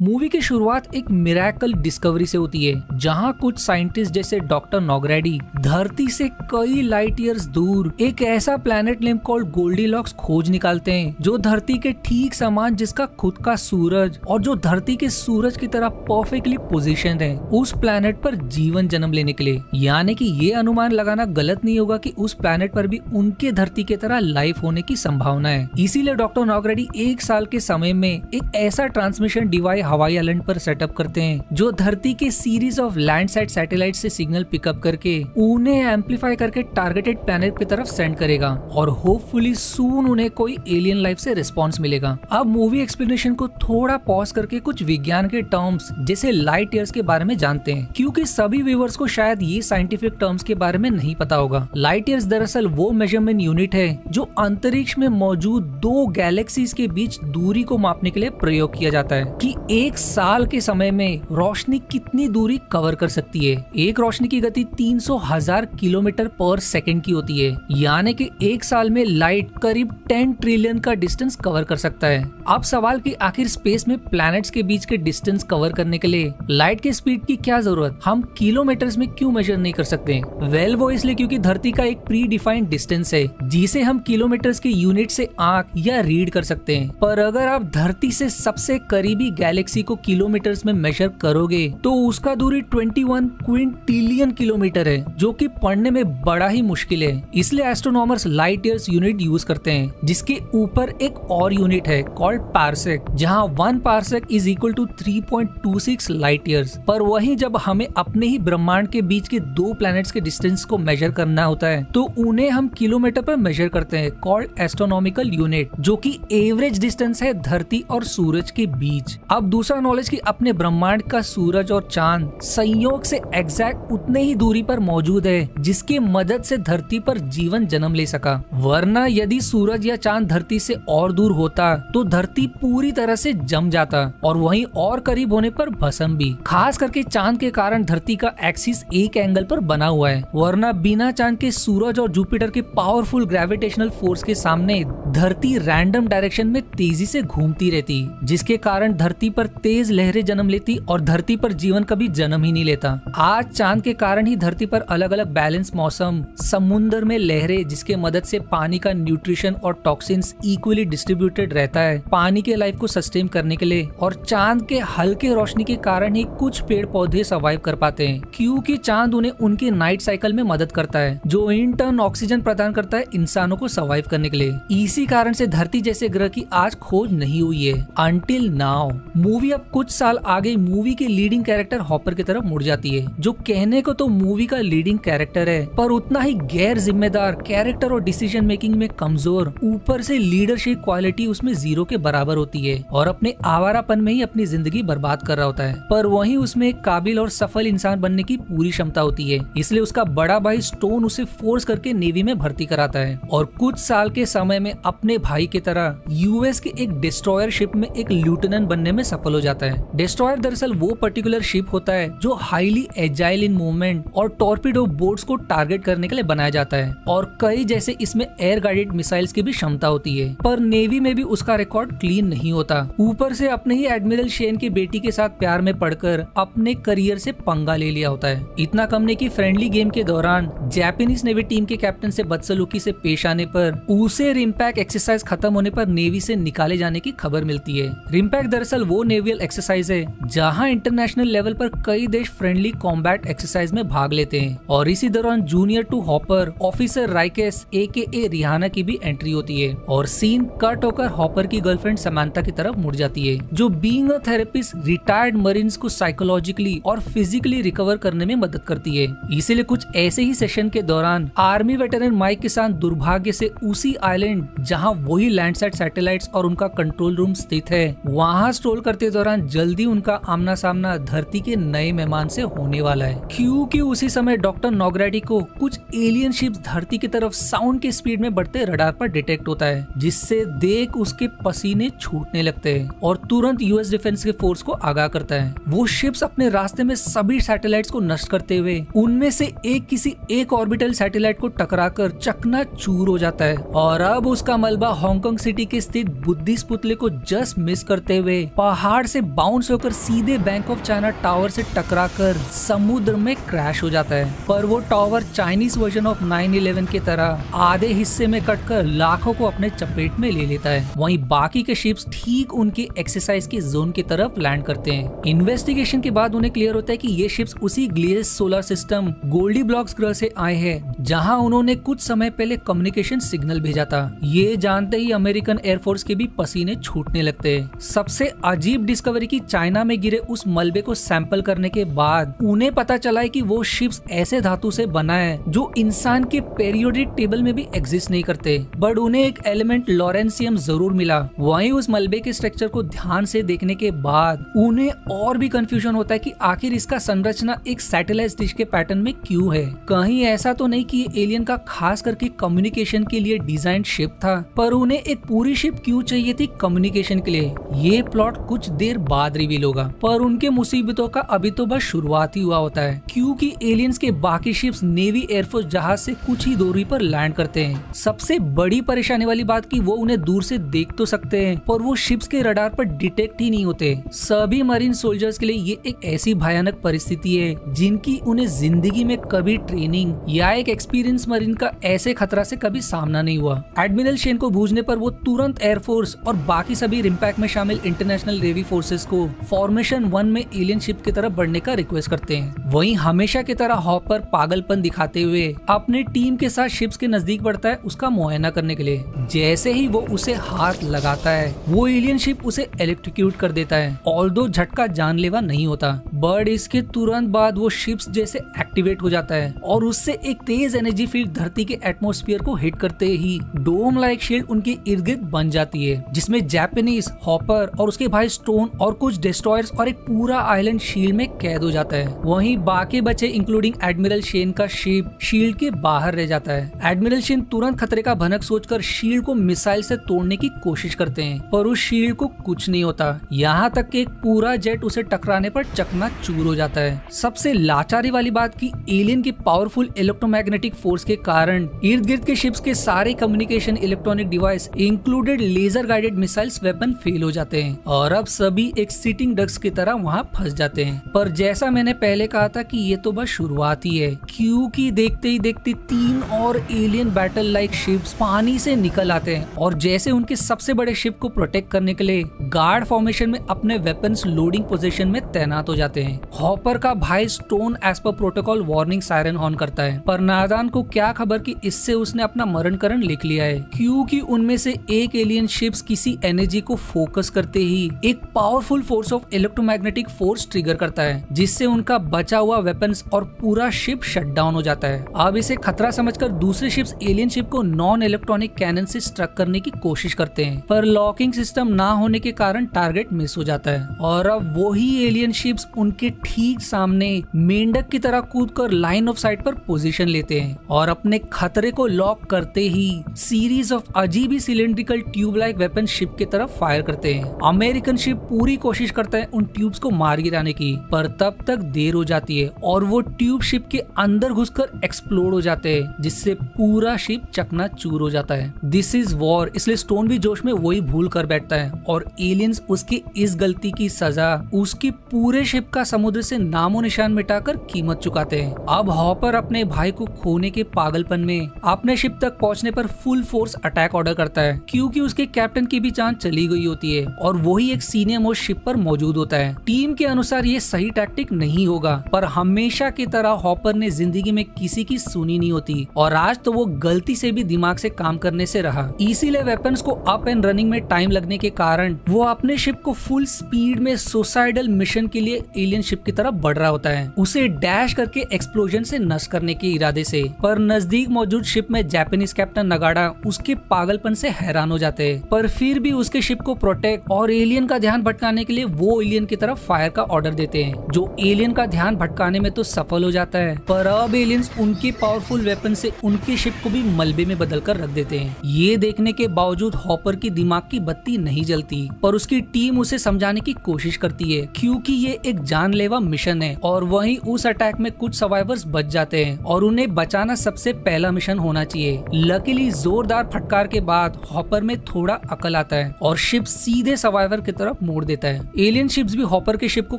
Movie की शुरुआत एक मिरेकल डिस्कवरी से होती है, जहां कुछ साइंटिस्ट जैसे डॉक्टर नॉगरेडी धरती से कई लाइट ईयर्स दूर एक ऐसा प्लैनेट नेम कॉल्ड गोल्डीलॉक्स खोज निकालते हैं, जो धरती के ठीक समान जिसका खुद का सूरज और जो धरती के सूरज की तरह परफेक्टली पोजीशन है उस प्लैनेट पर जीवन जन्म लेने के लिए। यानी कि ये अनुमान लगाना गलत नहीं होगा कि उस प्लैनेट पर भी उनके धरती की तरह लाइफ होने की संभावना है। इसीलिए डॉक्टर नॉगरेडी एक साल के समय में एक ऐसा ट्रांसमिशन डिवाइस हवाई आइलैंड पर सेटअप करते हैं, जो धरती के सीरीज ऑफ लैंडसाइड सैटेलाइट से सिग्नल पिकअप करके उन्हें एम्पलीफाई करके टारगेटेड प्लैनेट की तरफ सेंड करेगा और होपफुली सून उन्हें कोई एलियन लाइफ से रिस्पॉन्स मिलेगा। अब मूवी एक्सप्लेनेशन को थोड़ा पॉज करके कुछ विज्ञान के टर्म्स जैसे लाइट ईयर्स के बारे में जानते हैं, क्योंकि सभी व्यूअर्स को शायद ये साइंटिफिक टर्म्स के बारे में नहीं पता होगा। लाइट ईयर्स दरअसल वो मेजरमेंट यूनिट है जो अंतरिक्ष में मौजूद दो गैलेक्सीज के बीच दूरी को मापने के लिए प्रयोग किया जाता है कि एक साल के समय में रोशनी कितनी दूरी कवर कर सकती है। एक रोशनी की गति 300,000 किलोमीटर पर सेकंड की होती है, यानी कि एक साल में लाइट करीब 10 ट्रिलियन का डिस्टेंस कवर कर सकता है। अब सवाल कि आखिर स्पेस में प्लैनेट्स के बीच के डिस्टेंस कवर करने के लिए लाइट के स्पीड की क्या जरूरत, हम किलोमीटर्स में क्यों मेजर नहीं कर सकते? वेल, वो इसलिए क्योंकि धरती का एक प्री डिफाइंड डिस्टेंस है जिसे हम किलोमीटर्स के यूनिट से आंक या रीड कर सकते हैं। पर अगर आप धरती से सबसे करीबी गैलेक्सी को किलोमीटर्स में मेजर करोगे तो उसका दूरी 21 क्विंटिलियन किलोमीटर है, जो कि पढ़ने में बड़ा ही मुश्किल है। इसलिए astronomers light years unit use करते हैं, जिसके ऊपर एक और यूनिट है कॉल्ड पार्सेक, जहां 1 parsec is equal to 3.26 light years. पर वहीं जब हमें अपने ही ब्रह्मांड के बीच के दो प्लैनेट्स के डिस्टेंस को मेजर करना होता है तो उन्हें हम किलोमीटर पर मेजर करते हैं कॉल्ड एस्ट्रोनॉमिकल यूनिट, जो कि एवरेज डिस्टेंस है धरती और सूरज के बीच। अब दूसरा नॉलेज कि अपने ब्रह्मांड का सूरज और चांद संयोग से एग्जैक्ट उतने ही दूरी पर मौजूद है जिसकी मदद से धरती पर जीवन जन्म ले सका। वरना यदि सूरज या चांद धरती से और दूर होता तो धरती पूरी तरह से जम जाता और वहीं और करीब होने पर भस्म भी। खास करके चांद के कारण धरती का एक्सिस एक एंगल पर बना हुआ है, वरना बिना चांद के सूरज और जुपिटर के पावरफुल ग्रेविटेशनल फोर्स के सामने धरती रैंडम डायरेक्शन में तेजी से घूमती रहती, जिसके कारण धरती पर तेज लहरें जन्म लेती और धरती पर जीवन कभी जन्म ही नहीं लेता। आज चांद के कारण ही धरती पर अलग अलग बैलेंस मौसम, समुद्र में लहरें जिसके मदद से पानी का न्यूट्रिशन और टॉक्सिन्स इक्वली डिस्ट्रीब्यूटेड रहता है पानी के लाइफ को सस्टेन करने के लिए, और चांद के हल्के रोशनी के कारण ही कुछ पेड़ पौधे सर्वाइव कर पाते हैं, क्योंकि चांद उन्हें उनके नाइट साइकिल में मदद करता है, जो इन टर्न ऑक्सीजन प्रदान करता है इंसानों को सर्वाइव करने के लिए। इसी कारण से धरती जैसे ग्रह की आज खोज नहीं हुई है अंटिल नाउ। मूवी अब कुछ साल आगे मूवी के लीडिंग कैरेक्टर हॉपर की तरफ मुड़ जाती है, जो कहने को तो मूवी का लीडिंग कैरेक्टर है पर उतना ही गैर जिम्मेदार कैरेक्टर और डिसीजन मेकिंग में कमजोर, ऊपर से लीडरशिप क्वालिटी उसमें 0 के बराबर होती है और अपने आवारापन में ही अपनी जिंदगी बर्बाद कर रहा होता है। पर वहीं उसमें एक काबिल और सफल इंसान बनने की पूरी क्षमता होती है, इसलिए उसका बड़ा भाई स्टोन उसे फोर्स करके नेवी में भर्ती कराता है और कुछ साल के समय में अपने भाई की तरह यूएस के एक डिस्ट्रॉयर शिप में एक लेफ्टिनेंट बनने में सफल हो जाता है। डिस्ट्रॉयर दरअसल वो पर्टिकुलर शिप होता है जो हाईली एजाइल इन मूवमेंट और टॉर्पीडो बोट्स को टारगेट करने के लिए बनाया जाता है, और कई जैसे इसमें एयर गाइडेड मिसाइल्स की भी क्षमता होती है। पर नेवी में भी उसका रिकॉर्ड क्लीन नहीं होता, ऊपर से अपने ही एडमिरल शेन की बेटी के साथ प्यार में पड़कर अपने करियर से पंगा ले लिया होता है। इतना कम नहीं कि फ्रेंडली गेम के दौरान जापानीज नेवी टीम के कैप्टन से बदसलूकी से पेश आने पर उसे रिम्पैक एक्सरसाइज खत्म होने पर नेवी से निकाले जाने की खबर मिलती है। रिम्पैक दरअसल वो नेवियल एक्सरसाइज है जहां इंटरनेशनल लेवल पर कई देश फ्रेंडली कॉम्बैट एक्सरसाइज में भाग लेते हैं, और इसी दौरान junior to Hopper officer Raikes AKA Rihanna की भी एंट्री होती है और सीन कट होकर हॉपर की गर्लफ्रेंड समांथा की तरफ मुड़ जाती है, जो being a therapist retired marines को साइकोलॉजिकली और फिजिकली रिकवर करने में मदद करती है। इसीलिए कुछ ऐसे ही सेशन के दौरान आर्मी वेटरन माइक के साथ दुर्भाग्य से उसी आइलैंड जहां वही लैंडसाइड सैटेलाइट्स और उनका कंट्रोल रूम स्थित है वहां स्ट्रोल करते दौरान जल्दी उनका आमना सामना धरती के नए मेहमान से होने वाला है, क्योंकि उसी समय डॉक्टर नॉगरेडी को कुछ एलियन शिप्स धरती की तरफ साउंड के स्पीड में बढ़ते रडार पर डिटेक्ट होता है, जिससे देख उसके पसीने छूटने लगते हैं और तुरंत यूएस डिफेंस के फोर्स को आगाह करता है। वो शिप्स अपने रास्ते में सभी सैटेलाइट्स को नष्ट करते हुए उनमें से एक किसी एक ऑर्बिटल सैटेलाइट को टकराकर चकनाचूर हो जाता है, और अब उसका मलबा हांगकांग सिटी के स्थित बुद्धिस्ट पुतले को जस्ट मिस करते हुए पहाड़ पहाड़ से बाउंस होकर सीधे बैंक ऑफ चाइना टावर से टकराकर समुद्र में क्रैश हो जाता है। पर वो टावर चाइनीज वर्जन ऑफ 9/11 की तरह आधे हिस्से में कटकर लाखों को अपने चपेट में ले लेता है। वहीं बाकी के शिप्स ठीक उनके एक्सरसाइज के जोन की तरफ लैंड करते हैं। इन्वेस्टिगेशन के बाद उन्हें क्लियर होता है कि ये शिप्स उसी ग्लियस सोलर सिस्टम गोल्डी ब्लॉक्स ग्रह से आए हैं जहां उन्होंने कुछ समय पहले कम्युनिकेशन सिग्नल भेजा था। ये जानते ही अमेरिकन एयरफोर्स के भी पसीने छूटने लगते हैं। सबसे अजीब डिस्कवरी की चाइना में गिरे उस मलबे को सैंपल करने के बाद उन्हें पता चला है कि वो शिप्स ऐसे धातु से बना है जो इंसान के पीरियोडिक टेबल में भी एग्जिस्ट नहीं करते, बट उन्हें एक एलिमेंट लॉरेंसियम जरूर मिला। वहीं उस मलबे के स्ट्रक्चर को ध्यान से देखने के बाद उन्हें और भी कंफ्यूजन होता है कि आखिर इसका संरचना एक सैटेलाइट डिश के पैटर्न में क्यों है। कहीं ऐसा तो नहीं कि ये एलियन का खास करके कम्युनिकेशन के लिए डिजाइन शिप था, पर उन्हें एक पूरी शिप क्यों चाहिए थी कम्युनिकेशन के लिए, ये प्लॉट कुछ देर बाद रिवील होगा। पर उनके मुसीबतों का अभी तो बस शुरुआत ही हुआ होता है, क्योंकि एलियंस के बाकी शिप्स नेवी एयरफोर्स जहाज से कुछ ही दूरी पर लैंड करते हैं। सबसे बड़ी परेशानी वाली बात कि वो उन्हें दूर से देख तो सकते हैं, पर वो शिप्स के रडार पर डिटेक्ट ही नहीं होते। सभी मरीन सोल्जर्स के लिए ये एक ऐसी भयानक परिस्थिति है जिनकी उन्हें जिंदगी में कभी ट्रेनिंग या एक एक्सपीरियंस मरीन का ऐसे खतरा से कभी सामना नहीं हुआ। एडमिरल शेन को बूझने पर वो तुरंत एयरफोर्स और बाकी सभी रिम्पैक्ट में शामिल इंटरनेशनल नेवी फोर्सेस को फॉर्मेशन 1 में एलियन शिप की तरफ बढ़ने का रिक्वेस्ट करते हैं। वहीं हमेशा की तरह हॉपर पागलपन दिखाते हुए अपने टीम के साथ शिप्स के नजदीक बढ़ता है उसका मुआयना करने के लिए। जैसे ही वो उसे हाथ लगाता है वो एलियन शिप उसे इलेक्ट्रिक्यूट कर देता है। ऑल्दो झटका जानलेवा नहीं होता, बट इसके तुरंत बाद वो शिप्स जैसे एक्टिवेट हो जाता है और उससे एक तेज एनर्जी फील्ड धरती के एटमॉस्फेयर को हिट करते ही डोम लाइक शील्ड उनके इर्द गिर्द बन जाती है, जिसमें जापानीज, हॉपर और उसके भाई स्टोन और कुछ डिस्ट्रॉयर्स और एक पूरा आइलैंड शील्ड में कैद हो जाता है। वहीं बाकी बचे इंक्लूडिंग एडमिरल शेन का शिप शील्ड के बाहर रह जाता है। एडमिरल शेन तुरंत खतरे का भनक सोचकर शील्ड को मिसाइल से तोड़ने की कोशिश करते हैं, पर उस शील्ड को कुछ नहीं होता। यहाँ तक कि एक पूरा जेट उसे टकराने पर चकनाचूर हो जाता है। सबसे लाचारी वाली बात कि एलियन की पावरफुल इलेक्ट्रोमैग्नेटिक फोर्स के कारण इर्द गिर्द के शिप्स के सारे communication electronic device included laser guided missiles weapon fail हो जाते हैं और अब सभी एक सिटिंग डक्स की तरह वहाँ फंस जाते हैं। पर जैसा मैंने पहले कहा था कि ये तो बस शुरुआत ही है, क्योंकि देखते ही देखते 3 और एलियन बैटल लाइक शिप्स पानी से निकल आते हैं और जैसे उनके सबसे बड़े शिप को प्रोटेक्ट करने के लिए गार्ड फॉर्मेशन में अपने वेपन्स लोडिंग पोजीशन में तैनात हो जाते हैं। हॉपर का भाई स्टोन एज पर प्रोटोकॉल वार्निंग सायरन ऑन करता है, पर नादान को क्या खबर कि इससे उसने अपना मरणकरण लिख लिया है, क्योंकि उनमें से एक एलियन शिप्स किसी एनर्जी को फोकस करते ही एक powerful force of electromagnetic force trigger करता है, जिससे उनका बचा हुआ वेपन्स और पूरा शिप शट डाउन हो जाता है। अब इसे खतरा समझकर दूसरे शिप्स एलियन शिप को नॉन इलेक्ट्रॉनिक कैनन से स्ट्रक करने की कोशिश करते हैं, पर लॉकिंग सिस्टम ना होने के कारण टारगेट मिस हो जाता है और अब वही एलियन शिप्स उनके ठीक सामने मेंढक की तरह कूदकर लाइन ऑफ साइट पर पोजीशन लेते हैं और अपने खतरे को लॉक करते ही सीरीज ऑफ अजीब cylindrical tube like weapon ship की तरफ फायर करते हैं। अमेरिकन शिप पूरी कोशिश करता है उन ट्यूब्स को मार गिराने की, पर तब तक देर हो जाती है और वो ट्यूब शिप के अंदर घुसकर एक्सप्लोड हो जाते हैं, जिससे पूरा शिप चकनाचूर हो जाता है। दिस इज वॉर, इसलिए स्टोन भी जोश में वही भूल कर बैठता है और एलियंस उसकी इस गलती की सजा उसकी पूरे शिप का समुद्र से नामो निशान मिटाकर कीमत चुकाते हैं। अब हॉपर अपने भाई को खोने के पागलपन में अपने शिप तक पहुंचने पर फुल फोर्स अटैक ऑर्डर करता है, क्योंकि उसके कैप्टन की भी जान चली गई होती है और वही एक सीनियर मोस्ट शिप पर मौजूद होता है। टीम के अनुसार ये सही टैक्टिक नहीं होगा, पर हमेशा की तरह हॉपर ने जिंदगी में किसी की सुनी नहीं होती और आज तो वो गलती से भी दिमाग से काम करने से रहा। इसीलिए वेपन्स को अप एंड रनिंग में टाइम लगने के कारण वो अपने शिप को फुल स्पीड में सुसाइडल मिशन के लिए एलियन शिप की तरफ बढ़ रहा होता है, उसे डैश करके एक्सप्लोजन से नष्ट करने के इरादे से। पर नजदीक मौजूद शिप में जापानीज कैप्टन नगाड़ा उसके पागलपन से हैरान हो जाते हैं, पर फिर भी उसके शिप को प्रोटेक्ट और एलियन का ध्यान भटकाने के लिए वो एलियन की तरफ फायर का ऑर्डर देते हैं, जो एलियन का ध्यान भटकाने में तो सफल हो जाता है, पर अब एलियंस उनके पावरफुल वेपन से उनके शिप को भी मलबे में बदल कर रख देते हैं। ये देखने के बावजूद हॉपर की दिमाग की बत्ती नहीं जलती, पर उसकी टीम उसे समझाने की कोशिश करती है, क्योंकि ये एक जानलेवा मिशन है और वहीं उस अटैक में कुछ सर्वाइवर्स बच जाते हैं और उन्हें बचाना सबसे पहला मिशन होना चाहिए। लकीली जोरदार फटकार के बाद हॉपर में थोड़ा अकल आता है और शिप सीधे सर्वाइवर की तरफ मोड़ देता है। एलियन शिप्स भी हॉपर के शिप को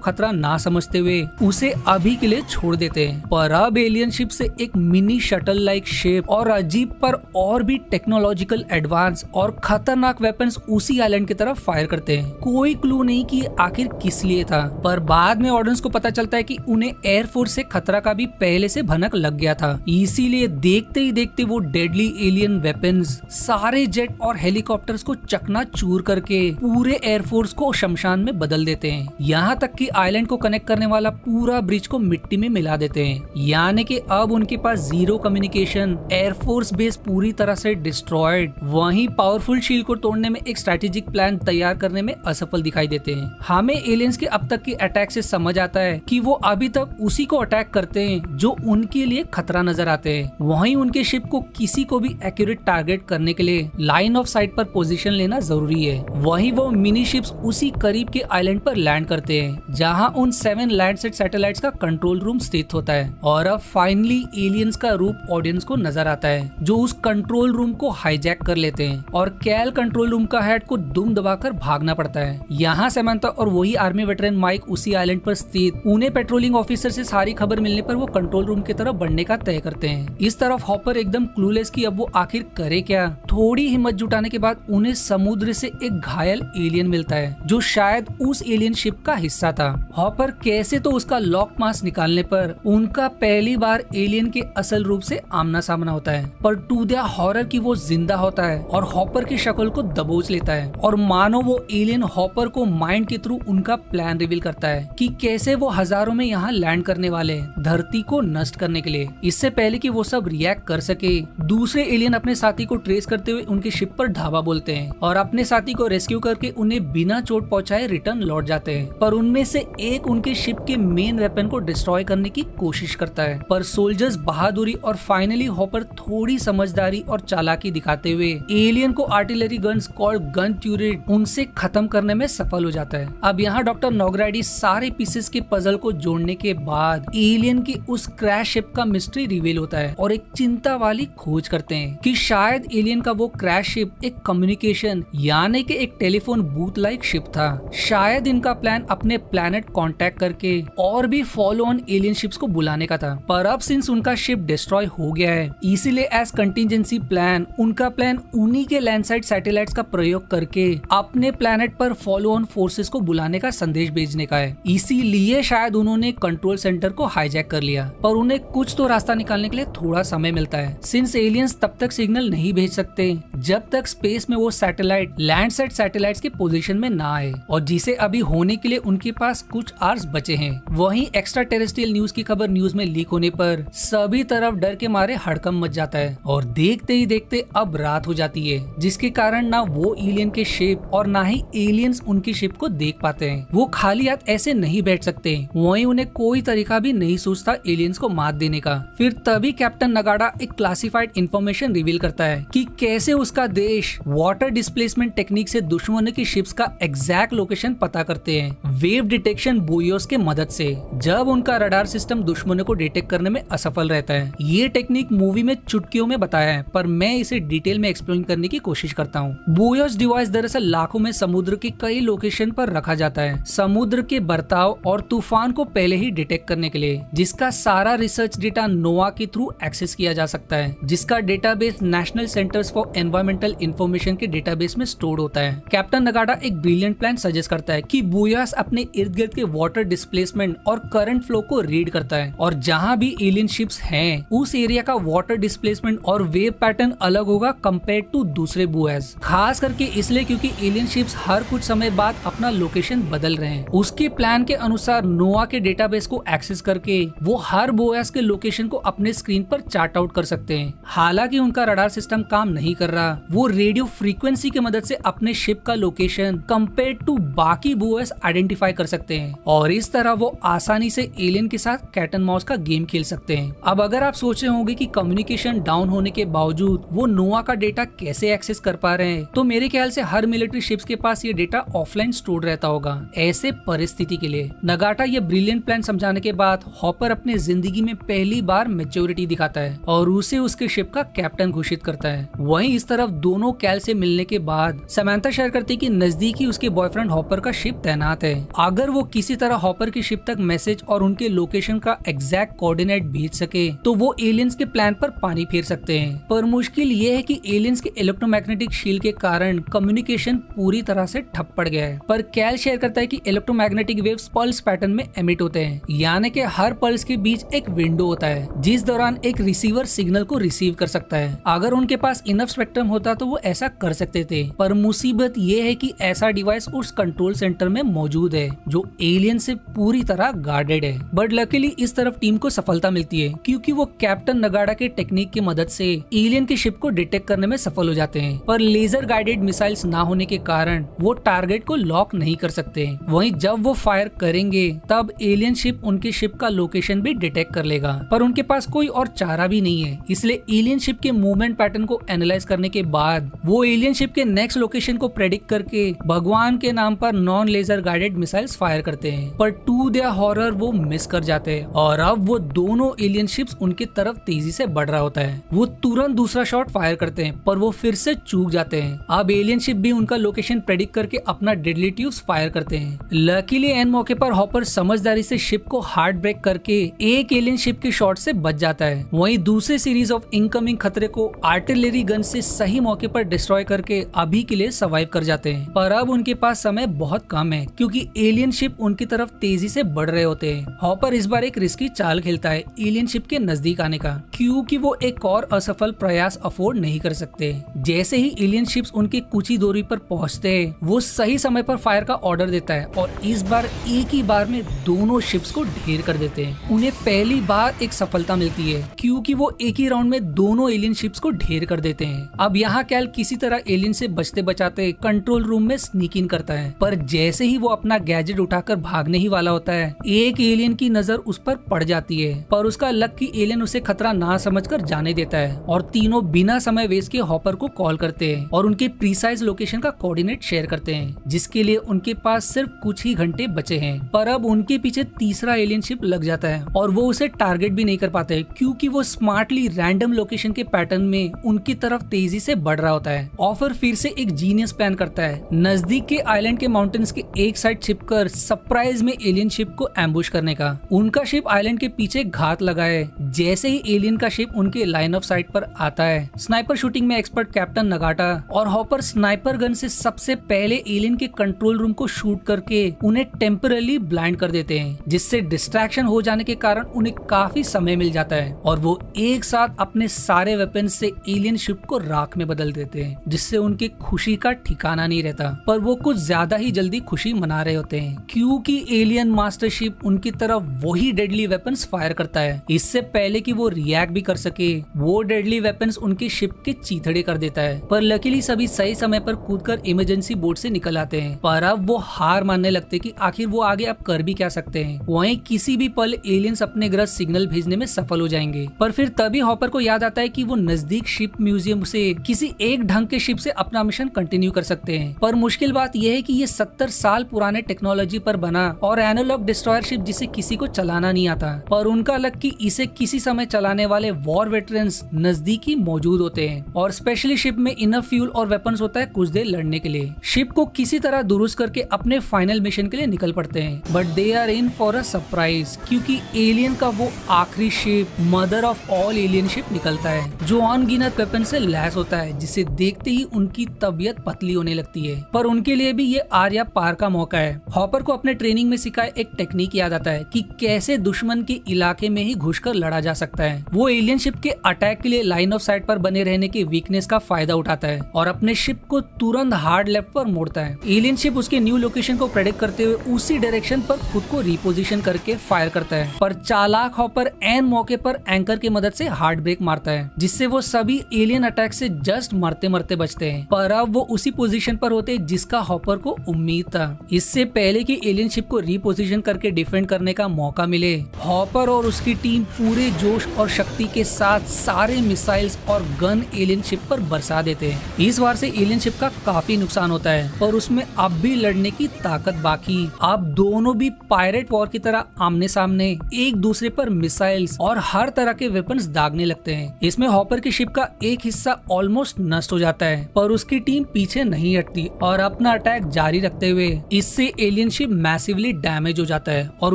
खतरा ना समझते हुए उसे अभी के लिए छोड़ देते हैं। पर अब एलियन शिप से एक मिनी शटल लाइक शिप और अजीब पर और भी टेक्नोलॉजिकल एडवांस और खतरनाक वेपन्स उसी आइलैंड की तरफ फायर करते हैं। कोई क्लू नहीं कि आखिर किस लिए था, पर बाद में ऑडियंस को पता चलता है कि उन्हें एयरफोर्स से खतरा का भी पहले से भनक लग गया था। इसीलिए देखते ही देखते वो डेडली एलियन वेपन्स सारे जेट और हेलीकॉप्टर्स को चकनाचूर करके पूरे एयरफोर्स को शमशान में बदल देते हैं। यहाँ तक कि आइलैंड को कनेक्ट करने वाला पूरा ब्रिज को मिट्टी में मिला देते हैं। यानी कि अब उनके पास जीरो कम्युनिकेशन, एयरफोर्स बेस पूरी तरह से डिस्ट्रॉयड, वहीं पावरफुल शील्ड को तोड़ने में एक स्ट्रेटेजिक प्लान तैयार करने में असफल दिखाई देते हैं। हमें एलियंस के अब तक के अटैक से समझ आता है कि वो अभी तक उसी को अटैक करते हैं जो उनके लिए खतरा नजर आते हैं। वहीं उनके शिप को किसी को भी एक्यूरेट टारगेट करने के लिए लाइन ऑफ साइट पर पोजीशन लेना जरूरी है। वहीं वो मिनी शिप्स उसी करीब के आइलैंड पर लैंड करते हैं जहां उन 7 लैंडसेट सैटेलाइट्स का कंट्रोल रूम स्थित होता है। और अब फाइनली एलियंस का रूप ऑडियंस को नजर आता है जो उस कंट्रोल रूम को हाईजैक कर लेते हैं और कैल कंट्रोल रूम का हेड को दुम दबाकर भागना पड़ता है। यहाँ समंथा और वही आर्मी वेटरन माइक उसी आइलैंड पर स्थित उन्हें पेट्रोलिंग ऑफिसर से सारी खबर मिलने पर वो कंट्रोल रूम की तरफ बढ़ने का तय करते हैं। इस तरफ हॉपर एकदम क्लूलेस कि अब वो आखिर करे क्या। थोड़ी हिम्मत जुटाने के बाद उन्हें समुद्र से एक घायल एलियन मिलता है जो शायद उस एलियन शिप का हिस्सा था। हॉपर कैसे तो उसका लॉक मास्क निकालने पर उनका पहली बार एलियन के असल रूप से आमना सामना होता है, पर टू द हॉरर की वो जिंदा होता है और हॉपर की शक्ल को दबोच लेता है और मानो वो एलियन हॉपर को माइंड के थ्रू उनका प्लान रिवील करता है कि कैसे वो हजारों में यहाँ लैंड करने वाले धरती को नष्ट करने के लिए। इससे पहले कि वो सब रिएक्ट कर सके, दूसरे एलियन अपने साथी को ट्रेस करते हुए उनके शिप पर ढाबा बोलते हैं और अपने साथी को रेस्क्यू करके उन्हें बिना चोट पहुंचाए रिटर्न लौट जाते हैं। पर उनमें से एक उनके शिप के मेन वेपन को डिस्ट्रॉय करने की कोशिश करता है, पर सोल्जर्स बहादुरी और फाइनली हॉपर थोड़ी समझदारी और चालाकी दिखाते हुए एलियन को आर्टिलरी गन्स कॉल्ड गन ट्यूरेट उनसे खत्म करने में सफल हो जाता है। अब यहाँ डॉक्टर नोग्राडी सारे पीसेस के पजल को जोड़ने के बाद एलियन की उस क्रैश शिप का मिस्ट्री रिवील होता है और एक चिंता वाली खोज करते हैं कि शायद एलियन का वो क्रैश शिप एक कम्युनिकेशन यानी कि एक टेलीफोन बूथ लाइक शिप था। शायद इनका प्लान अपने प्लैनेट कांटेक्ट करके और भी फॉलो ऑन एलियन शिप्स को बुलाने का था, पर अब सिंस उनका शिप डिस्ट्रॉय हो गया है इसीलिए एज कंटिजेंसी प्लान उनका प्लान उन्हीं के लैंडसाइड सैटेलाइट्स का प्रयोग करके अपने प्लैनेट पर फॉलो ऑन फोर्सेस को बुलाने का संदेश भेजने का है। इसीलिए शायद उन्होंने कंट्रोल सेंटर को हाईजैक कर लिया, पर उन्हें कुछ तो रास्ता निकालने के लिए थोड़ा समय मिलता है सिंस एलियंस तब तक सिग्नल नहीं भेज सकते जब तक स्पेस में वो सैटेलाइट लैंडसाइड सैटेलाइट्स के पोजीशन में ना आए, और जिसे अभी होने के लिए उनके पास कुछ आवर्स बचे हैं। वहीं एक्स्ट्रा टेरेस्ट्रियल न्यूज की खबर न्यूज में लीक होने पर सभी तरफ डर के मारे हड़कंप मच जाता है और देखते ही देखते अब रात हो जाती है, जिसके कारण ना वो एलियन के शिप और ना ही एलियंस उनकी शिप को देख पाते हैं। वो खाली हाथ ऐसे नहीं बैठ सकते, वहीं उन्हें कोई तरीका भी नहीं सोचता एलियंस को मात देने का। फिर तभी कैप्टन नगाड़ा एक क्लासिफाइड इंफॉर्मेशन रिवील करता है कि कैसे उसका देश वाटर डिस्प्लेसमेंट टेक्निक से दुश्मनों की शिप्स का एग्जैक्ट लोकेशन पता करते हैं वेव डिटेक्शन बुयोस के मदद से, जब उनका रडार सिस्टम दुश्मनों को डिटेक्ट करने में असफल रहता है। ये टेक्निक मूवी में चुटकियों में बताया है, पर मैं इसे डिटेल में एक्सप्लेन करने की कोशिश करता हूँ। बुयोस डिवाइस दरअसल लाखों में समुद्र के कई लोकेशन पर रखा जाता है समुद्र के बर्ताव और तूफान को पहले ही डिटेक्ट करने के लिए, जिसका सारा रिसर्च डेटा नोवा के थ्रू एक्सेस किया जा सकता है, जिसका database national centres for environmental information के डेटाबेस में स्टोर होता है। कैप्टन नगाड़ा एक ब्रिलियंट प्लान सजेस्ट करता है कि बुयास अपने इर्द गिर्द के वाटर डिस्प्लेसमेंट और करंट फ्लो को रीड करता है, और जहाँ भी एलियन शिप्स हैं उस एरिया का वाटर डिस्प्लेसमेंट और वेव पैटर्न अलग होगा कंपेयर टू दूसरे बुयास, खास करके इसलिए क्योंकि एलियन शिप्स हर कुछ समय बाद अपना लोकेशन बदल रहे हैं। उसके प्लान के अनुसार नोवा के डेटाबेस को एक्सेस करके वो हर बुयास के लोकेशन को अपने स्क्रीन पर चार्ट आउट कर सकते हैं। हालांकि उनका रडार सिस्टम काम नहीं कर रहा, वो रेडियो फ्रीक्वेंसी की मदद से अपने शिप का लोकेशन कंपेयर टू बाकी बुयास आइडेंटिफाई कर सकते हैं, और इस तरह वो आसानी से एलियन के साथ कैट एंड माउस का गेम खेल सकते हैं। अब अगर आप सोच रहे होंगे कि कम्युनिकेशन डाउन होने के बावजूद वो नोवा का डेटा कैसे एक्सेस कर पा रहे हैं, तो मेरे ख्याल से हर मिलिट्री शिप्स के पास ये डेटा ऑफलाइन स्टोर रहता होगा ऐसे परिस्थिति के लिए। नगाटा ये ब्रिलियंट प्लान समझाने के बाद हॉपर अपने जिंदगी में पहली बार मैच्योरिटी दिखाता है और उसे उसके शिप का कैप्टन घोषित करता है। वहीं इस तरफ दोनों कैल से मिलने के बाद समंथा शेयर करती कि नजदीक ही उसकी उसके बॉयफ्रेंड हॉपर का शिप तैनात है। अगर वो किसी तरह हॉपर की शिप तक मैसेज और उनके लोकेशन का एग्जैक्ट कोऑर्डिनेट भेज सके तो वो एलियंस के प्लान पर पानी फेर सकते हैं। पर मुश्किल ये है कि एलियंस के इलेक्ट्रोमैग्नेटिक शील्ड के कारण कम्युनिकेशन पूरी तरह से ठप पड़ गया है। पर कैल शेयर करता है कि इलेक्ट्रोमैग्नेटिक वेव्स पल्स पैटर्न में एमिट होते हैं, यानी कि हर पल्स के बीच एक विंडो होता है जिस दौरान एक रिसीवर सिग्नल को रिसीव कर सकता है। अगर उनके पास इनफ स्पेक्ट्रम होता तो वो ऐसा कर सकते थे, पर मुसीबत ये है कि ऐसा डिवाइस उस कंट्रोल सेंटर में मौजूद है जो एलियन से पूरी तरह गार्डेड है। बट लकीली इस तरफ टीम को सफलता मिलती है क्योंकि वो कैप्टन नगाड़ा के टेक्निक की मदद से एलियन की शिप को डिटेक्ट करने में सफल हो जाते हैं। पर लेजर गाइडेड मिसाइल्स ना होने के कारण वो टारगेट को लॉक नहीं कर सकते। वहीं जब वो फायर करेंगे तब एलियन शिप उनके शिप का लोकेशन भी डिटेक्ट कर लेगा, पर उनके पास कोई और चारा भी नहीं है। इसलिए एलियन शिप के मूवमेंट पैटर्न को एनालाइज करने के बाद वो एलियन शिप के नेक्स्ट लोकेशन को प्रेडिक्ट करके भगवान के नाम पर non laser guided missiles fire करते हैं। पर टू देयर हॉरर वो मिस कर जाते हैं और अब वो दोनों एलियन शिप्स उनकी तरफ तेजी से बढ़ रहा होता है। वो तुरंत दूसरा शॉट फायर करते हैं पर वो फिर से चूक जाते हैं। अब एलियन शिप भी उनका लोकेशन प्रेडिक्ट करके अपना डेडली ट्यूब्स फायर करते हैं। लकीली एन मौके पर हॉपर समझदारी से शिप को हार्ड ब्रेक करके एक एलियन शिप के शॉट से बच जाता है। वहीं दूसरे सीरीज ऑफ इनकमिंग खतरे को आर्टिलरी गन से सही मौके पर डिस्ट्रॉय करके अभी के लिए सर्वाइव कर जाते हैं। पर अब उनके पास समय बहुत कम है क्योंकि एलियन शिप उनकी तरफ तेजी से बढ़ रहे होते हैं। हॉपर इस बार एक रिस्की चाल खेलता है एलियन शिप के नजदीक आने का, क्योंकि वो एक और असफल प्रयास अफोर्ड नहीं कर सकते। जैसे ही एलियन शिप्स उनकी कुछ ही दूरी पर पहुंचते हैं वो सही समय पर फायर का ऑर्डर देता है और इस बार एक ही बार में दोनों शिप्स को ढेर कर देते हैं। उन्हें पहली बार एक सफलता मिलती है क्योंकि वो एक ही राउंड में दोनों एलियन शिप्स को ढेर कर देते हैं। अब यहाँ कैल किसी तरह एलियन से बचते बचाते कंट्रोल रूम में स्नीक इन करता है, पर जैसे ही वो अपना गैजेट उठाकर भागने ही वाला होता है एक एलियन की नजर उस पर पड़ जाती है। पर उसका लक की एलियन उसे खतरा ना समझकर जाने देता है और तीनों बिना समय वेस्ट के हॉपर को कॉल करते हैं और उनके प्रीसाइज लोकेशन का कोऑर्डिनेट शेयर करते हैं, जिसके लिए उनके पास सिर्फ कुछ ही घंटे बचे हैं। पर अब उनके पीछे तीसरा एलियन शिप लग जाता है और वो उसे टारगेट भी नहीं कर पाते क्योंकि वो स्मार्टली रैंडम लोकेशन के पैटर्न में उनकी तरफ तेजी से बढ़ रहा होता है। ऑफर फिर से एक जीनियस प्लान करता है नजदीक के आइलैंड के माउंटेन्स के एक साइड छिपकर सरप्राइज में एलियन शिप को एम्बुश करने का। उनका शिप आइलैंड के पीछे घात लगाए। जैसे ही एलियन का शिप उनके लाइन ऑफ साइट पर आता है स्नाइपर शूटिंग में एक्सपर्ट कैप्टन नगाटा और हॉपर स्नाइपर गन से सबसे पहले एलियन के कंट्रोल रूम को शूट करके उन्हें टेम्पररी ब्लाइंड कर देते हैं, जिससे डिस्ट्रैक्शन हो जाने के कारण उन्हें काफी समय मिल जाता है और वो एक साथ अपने सारे वेपन से एलियन शिप को राख में बदल देते हैं, जिससे उनकी खुशी का ठिकाना नहीं रहता। पर वो कुछ ज्यादा ही जल्दी खुशी मना रहे होते हैं क्योंकि एलियन मास्टर शिप उनकी तरफ वही डेडली वेपन्स फायर करता है। इससे पहले कि वो रिएक्ट भी कर सके वो डेडली वेपन्स उनके शिप के चीथड़े कर देता है। पर लकीली सभी सही समय पर कूदकर इमरजेंसी बोर्ड से निकल आते हैं। पर अब वो हार मानने लगते कि आखिर वो आगे अब कर भी क्या सकते हैं। वहीं किसी भी पल एलियंस अपने ग्रह सिग्नल भेजने में सफल हो जाएंगे। पर फिर तभी हॉपर को याद आता है कि वो नजदीक शिप म्यूजियम से किसी एक ढंग के शिप से अपना मिशन कंटिन्यू कर सकते हैं। पर मुश्किल बात यह है कि ये 70 साल पुराने टेक्नोलॉजी पर बना और एनालॉग डिस्ट्रॉयर शिप जिसे किसी को चलाना नहीं आता। पर उनका लक कि इसे किसी समय चलाने वाले वॉर वेटरन्स नजदीक ही मौजूद होते हैं और स्पेशली शिप में इनफ फ्यूल और वेपन्स होता है कुछ देर लड़ने के लिए। शिप को किसी तरह दुरुस्त करके अपने फाइनल मिशन के लिए निकल पड़ते हैं। But they are in for a surprise क्योंकि एलियन का वो आखिरी ship mother of all alien ship निकलता है जो अनगिनत वेपन से लैस होता है, जिसे देखते ही उनकी तबीयत पतली होने लगती है। पर उनके लिए भी ये आर्या पार का मौका है। हॉपर को अपने ट्रेनिंग में सिखाए एक टेक्निक याद आता है कि कैसे दुश्मन के इलाके में ही घुसकर लड़ा जा सकता है। वो एलियन शिप के अटैक के लिए लाइन ऑफ साइट पर बने रहने की वीकनेस का फायदा उठाता है और अपने शिप को तुरंत हार्ड लेफ्ट पर मोड़ता है। एलियन शिप उसके न्यू लोकेशन को प्रेडिक्ट करते हुए उसी डायरेक्शन पर खुद को रिपोजिशन करके फायर करता है। पर चालाक हॉपर एन मौके पर एंकर की मदद से हार्ड ब्रेक मारता है, जिससे वो सभी एलियन अटैक से जस्ट मरते मरते बचते हैं। पर अब वो उसी पोजीशन पर होते जिसका हॉपर को उम्मीद था। इससे पहले कि एलियन शिप को रिपोजिशन करके डिफेंड करने का मौका मिले, हॉपर और उसकी टीम पूरे जोश और शक्ति के साथ सारे मिसाइल्स और गन एलियन शिप पर बरसा देते हैं। इस बार से एलियन शिप का काफी नुकसान होता है और उसमें अब भी लड़ने की ताकत बाकी। अब दोनों भी पायरेट वॉर की तरह आमने सामने एक दूसरे पर मिसाइल्स और हर तरह के वेपन्स दागने लगते हैं। इसमें हॉपर की शिप का एक हिस्सा ऑलमोस्ट नष्ट हो जाता है पर उसकी टीम पीछे नहीं हटती और अपना अटैक जारी रखते हुए इससे एलियन शिप मैसिवली डैमेज हो जाता है और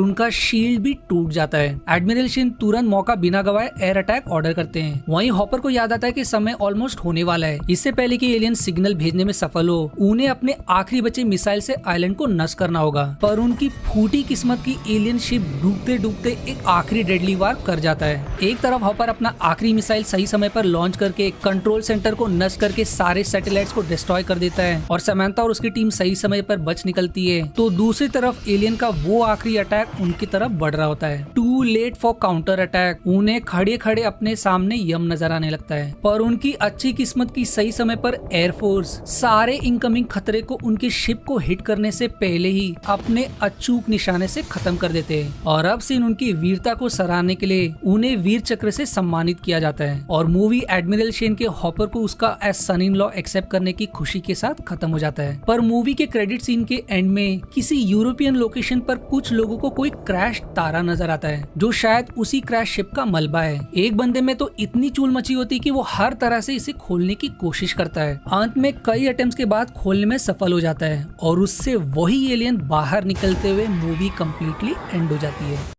उनका शील्ड भी टूट जाता है। एडमिरल शिन तुरंत मौका बिना गवाए एयर अटैक ऑर्डर करते हैं। वहीं हॉपर को याद आता है कि समय ऑलमोस्ट होने वाला है। इससे पहले कि एलियन सिग्नल भेजने में सफल हो, उन्हें अपने आखिरी बचे मिसाइल से आइलैंड को नष्ट करना होगा। पर उनकी फूटी किस्मत की एलियन शिप डूबते डूबते एक आखिरी डेडली वार कर जाता है। एक तरफ हॉपर अपना आखिरी मिसाइल सही समय पर लॉन्च करके कंट्रोल सेंटर को नष्ट करके सारे सैटेलाइट्स को डिस्ट्रॉय कर देता है और समंथा और उसकी टीम सही समय पर बच निकलती है, तो दूसरी तरफ एलियन का वो आखिरी अटैक उनकी तरफ बढ़ रहा होता है। Too late for counter attack. उन्हें खड़े खड़े अपने सामने यम नजर आने लगता है, पर उनकी अच्छी किस्मत की सही समय पर एयरफोर्स सारे इनकमिंग खतरे को उनकी शिप को हिट करने से पहले ही अपने अचूक निशाने से खत्म कर देते हैं। और अब सीन उनकी वीरता को सराहने के लिए उन्हें वीर चक्र से सम्मानित किया जाता है और मूवी एडमिरल शेन के हॉपर को उसका as son in law accept करने की खुशी के साथ खत्म हो जाता है। पर मूवी के क्रेडिट सीन के एंड में किसी यूरोपियन लोकेशन पर कुछ लोगों को कोई क्रैश तारा नजर आता है, जो शायद उसी क्रैश शिप का मलबा है। एक बंदे में तो इतनी चूल मची होती कि वो हर तरह से इसे खोलने की कोशिश करता है। अंत में कई अटेम्प्ट्स के बाद खोलने में सफल हो जाता है और उससे वही एलियन बाहर निकलते हुए मूवी कंप्लीटली एंड हो जाती है।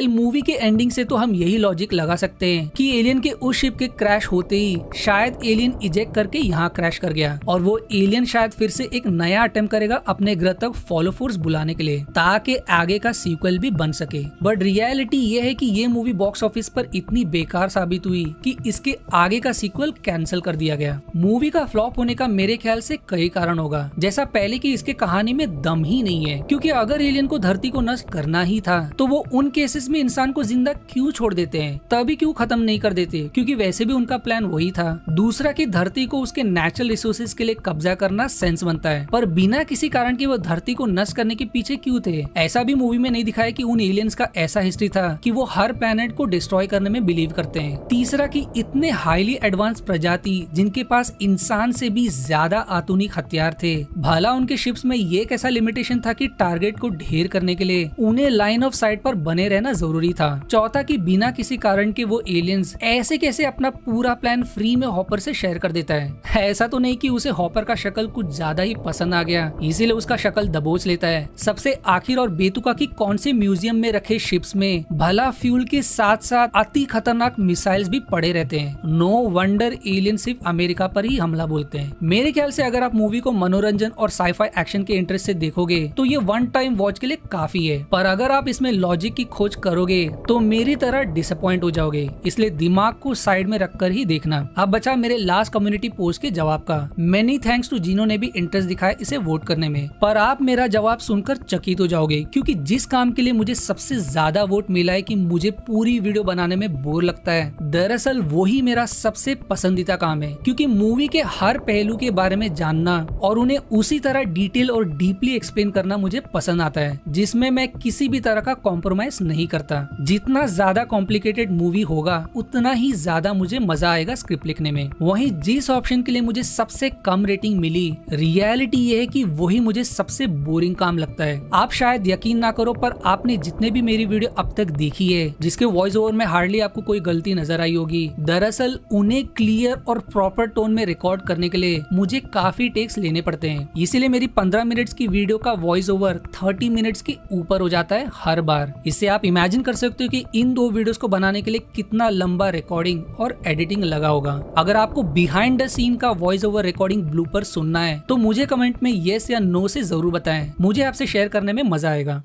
मूवी के एंडिंग से तो हम यही लॉजिक लगा सकते हैं कि एलियन के उस शिप के क्रैश होते ही शायद एलियन इजेक्ट करके यहाँ क्रैश कर गया और वो एलियन शायद फिर से एक नया अटेम्प्ट करेगा अपने ग्रह तक फॉलो फोर्स बुलाने के लिए, ताकि आगे का सीक्वल भी बन सके। बट रियलिटी ये है कि ये मूवी बॉक्स ऑफिस पर इतनी बेकार साबित हुई कि इसके आगे का सीक्वल कैंसिल कर दिया गया। मूवी का फ्लॉप होने का मेरे ख्याल से कई कारण होगा। जैसा पहले कि इसके कहानी में दम ही नहीं है, क्योंकि अगर एलियन को धरती को नष्ट करना ही था तो वो उन केसेस में इंसान को जिंदा क्यों छोड़ देते हैं, तभी क्यों खत्म नहीं कर देते, क्योंकि वैसे भी उनका प्लान वही था। दूसरा कि धरती को उसके नेचुरल रिसोर्सेज के लिए कब्जा करना सेंस बनता है, पर बिना किसी कारण के वो धरती को नष्ट करने के पीछे क्यों थे। ऐसा भी मूवी में नहीं दिखाया कि उन एलियंस का ऐसा हिस्ट्री था कि वो हर प्लैनेट को डिस्ट्रॉय करने में बिलीव करते हैं। तीसरा कि इतने हाईली एडवांस प्रजाति जिनके पास इंसान से भी ज्यादा आधुनिक हथियार थे, भला उनके शिप्स में ये कैसा लिमिटेशन था कि टारगेट को ढेर करने के लिए उन्हें लाइन ऑफ साइट पर बने रहना जरूरी था। चौथा कि बिना किसी कारण के वो एलियंस ऐसे कैसे अपना पूरा प्लान फ्री में हॉपर से शेयर कर देता है। ऐसा तो नहीं कि उसे हॉपर का शक्ल कुछ ज्यादा ही पसंद आ गया इसीलिए उसका शक्ल दबोच लेता है। सबसे आखिर और बेतुका की कौन से म्यूजियम में रखे शिप्स में भला फ्यूल के साथ साथ अति खतरनाक मिसाइल्स भी पड़े रहते हैं। नो वंडर एलियन सिर्फ अमेरिका पर ही हमला बोलते हैं। मेरे ख्याल से अगर आप मूवी को मनोरंजन और साईफाई एक्शन के इंटरेस्ट से देखोगे तो ये वन टाइम वॉच के लिए काफी है, पर अगर आप इसमें लॉजिक की खोज करोगे तो मेरी तरह डिसअपॉइंट हो जाओगे, इसलिए दिमाग को साइड में रखकर ही देखना। अब बचा मेरे लास्ट कम्युनिटी पोस्ट के जवाब का। मेनी थैंक्स टू जिन्होंने भी इंटरेस्ट दिखाया इसे वोट करने में, पर आप मेरा जवाब सुनकर चकित हो जाओगे, क्योंकि जिस काम के लिए मुझे सबसे ज्यादा वोट मिला है कि मुझे पूरी वीडियो बनाने में बोर लगता है, दरअसल वही मेरा सबसे पसंदीदा काम है, क्योंकि मूवी के हर पहलू के बारे में जानना और उन्हें उसी तरह डिटेल और डीपली एक्सप्लेन करना मुझे पसंद आता है, जिसमें मैं किसी भी तरह का कॉम्प्रोमाइज नहीं करता। जितना ज्यादा कॉम्प्लिकेटेड मूवी होगा उतना ही ज्यादा मुझे मजा आएगा स्क्रिप्ट लिखने में। वहीं जिस ऑप्शन के लिए मुझे सबसे कम रेटिंग मिली, रियलिटी ये है कि वही मुझे सबसे बोरिंग काम लगता है। आप शायद यकीन ना करो, पर आपने जितने भी मेरी वीडियो अब तक देखी है जिसके वॉइस ओवर में हार्डली आपको कोई गलती नजर आई होगी, दरअसल उन्हें क्लियर और प्रॉपर टोन में रिकॉर्ड करने के लिए मुझे काफी टेक्स लेने पड़ते हैं। इसीलिए मेरी 15 मिनट्स की वीडियो का वॉइस ओवर 30 मिनट्स के ऊपर हो जाता है हर बार। इससे आप इमेजिन कर सकते हो कि इन 2 वीडियोस को बनाने के लिए कितना लंबा रिकॉर्डिंग और एडिटिंग लगा होगा। अगर आपको बिहाइंड द सीन का वॉइस ओवर रिकॉर्डिंग ब्लूपर सुनना है तो मुझे कमेंट में येस या नो से जरूर बताएं, मुझे आपसे शेयर करने में मजा आएगा।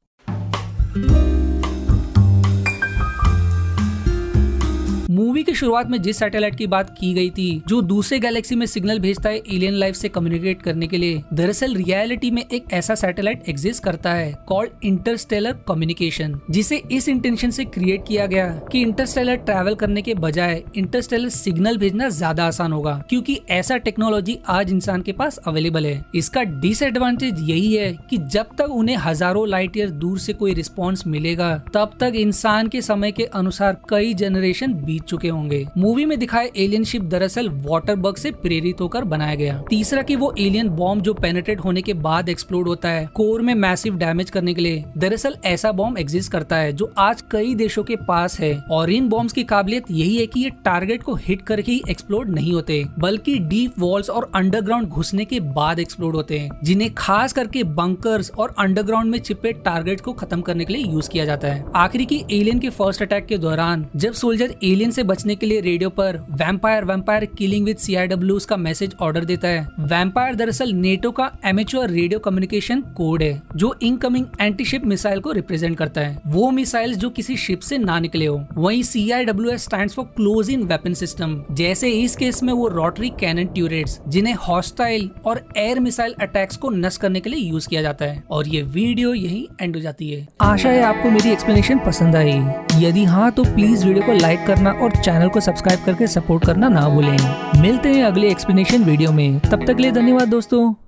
मूवी की शुरुआत में जिस सैटेलाइट की बात की गई थी जो दूसरे गैलेक्सी में सिग्नल भेजता है एलियन लाइफ से कम्युनिकेट करने के लिए, दरअसल रियलिटी में एक ऐसा सैटेलाइट एग्जिस्ट करता है कॉल्ड इंटरस्टेलर कम्युनिकेशन, जिसे इस इंटेंशन से क्रिएट किया गया कि इंटरस्टेलर ट्रैवल करने के बजाय इंटरस्टेलर सिग्नल भेजना ज्यादा आसान होगा, क्योंकि ऐसा टेक्नोलॉजी आज इंसान के पास अवेलेबल है। इसका डिसएडवांटेज यही है कि जब तक उन्हें हजारों लाइट ईयर दूर से कोई रिस्पॉन्स मिलेगा, तब तक इंसान के समय के अनुसार कई जनरेशन बीत चुके चुके होंगे। मूवी में दिखाए एलियन शिप दरअसल वाटर बग से प्रेरित होकर बनाया गया। तीसरा कि वो एलियन बॉम्ब जो पेनिट्रेट होने के बाद एक्सप्लोड होता है कोर में मैसिव डैमेज करने के लिए। दरअसल ऐसा बॉम्ब एग्जिस्ट करता है जो आज कई देशों के पास है और इन बॉम्ब्स की काबिलियत यही है कि ये टारगेट को हिट करके ही एक्सप्लोड नहीं होते बल्कि डीप वॉल्स और अंडरग्राउंड घुसने के बाद एक्सप्लोड होते हैं, जिन्हें खास करके बंकर्स और अंडरग्राउंड में छिपे टारगेट को खत्म करने के लिए यूज किया जाता है। आखिरी की एलियन के फर्स्ट अटैक के दौरान जब सोल्जर एलियन से बचने के लिए रेडियो पर वैम्पायर किलिंग विद CIWs का मैसेज ऑर्डर देता है। वैम्पायर दरअसल नेटो का एमेच्योर रेडियो कम्युनिकेशन कोड है जो इनकमिंग एंटीशिप मिसाइल को रिप्रेजेंट करता है, वो मिसाइल्स जो किसी शिप से ना निकले हो। वहीं CIWS stands for close in weapon system, जैसे इस केस में वो रोटरी कैनन ट्यूरेट्स जिन्हें हॉस्टाइल और एयर मिसाइल अटैक्स को नष्ट करने के लिए यूज किया जाता है। और ये वीडियो यही एंड हो जाती है। आशा है आपको मेरी एक्सप्लेनेशन पसंद आई। यदि हाँ तो प्लीज वीडियो को लाइक करना और चैनल को सब्सक्राइब करके सपोर्ट करना ना भूलें। मिलते हैं अगले एक्सप्लेनेशन वीडियो में, तब तक के लिए धन्यवाद दोस्तों।